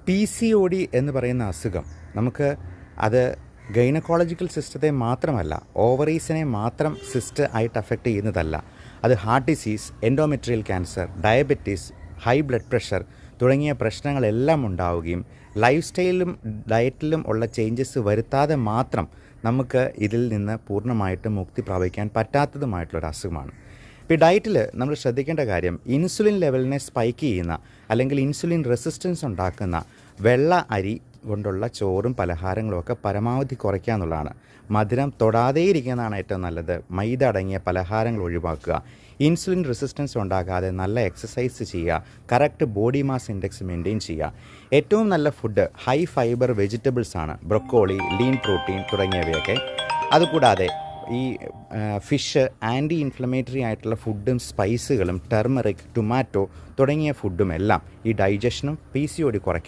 PCOD എന്ന് പറയുന്ന അസുഖം നമുക്ക് അത് ഗൈനക്കോളജിക്കൽ സിസ്റ്റത്തെ മാത്രമല്ല, ഓവറീസിനെ മാത്രം സിസ്റ്റ് ആയിട്ട് അഫക്റ്റ് ചെയ്യുന്നതല്ല. അത് heart disease, endometrial cancer, diabetes, high blood pressure തുടങ്ങിയ പ്രശ്നങ്ങളെല്ലാം ഉണ്ടാവുകയും ലൈഫ് സ്റ്റൈലിലും ഡയറ്റിലും ഉള്ള ചേഞ്ചസ് വരുത്താതെ മാത്രം നമുക്ക് ഇതിൽ നിന്ന് പൂർണ്ണമായിട്ടും മുക്തി പ്രാപിക്കാൻ പറ്റാത്തതുമായിട്ടുള്ളൊരു അസുഖമാണ്. ഇപ്പോൾ ഈ ഡയറ്റിൽ നമ്മൾ ശ്രദ്ധിക്കേണ്ട കാര്യം, ഇൻസുലിൻ ലെവലിനെ സ്പൈക്ക് ചെയ്യുന്ന അല്ലെങ്കിൽ ഇൻസുലിൻ റെസിസ്റ്റൻസ് ഉണ്ടാക്കുന്ന വെള്ള അരി കൊണ്ടുള്ള ചോറും പലഹാരങ്ങളും ഒക്കെ പരമാവധി കുറയ്ക്കുക എന്നുള്ളതാണ്. മധുരം തൊടാതെയിരിക്കുന്നതാണ് ഏറ്റവും നല്ലത്. മൈദ അടങ്ങിയ പലഹാരങ്ങൾ ഒഴിവാക്കുക. ഇൻസുലിൻ റെസിസ്റ്റൻസ് ഉണ്ടാകാതെ നല്ല എക്സസൈസ് ചെയ്യുക. Correct body mass index maintain ചെയ്യുക. ഏറ്റവും നല്ല ഫുഡ് ഹൈ ഫൈബർ വെജിറ്റബിൾസ് ആണ്, ബ്രൊക്കോളി, ലീൻ പ്രോട്ടീൻ തുടങ്ങിയവയൊക്കെ. അതുകൂടാതെ ഈ ഫിഷ്, ആൻറ്റി ഇൻഫ്ലമേറ്ററി ആയിട്ടുള്ള ഫുഡും സ്പൈസുകളും, ടെർമറിക്, ടൊമാറ്റോ തുടങ്ങിയ ഫുഡും എല്ലാം ഈ ഡൈജഷനും PCOD കുറയ്ക്കും.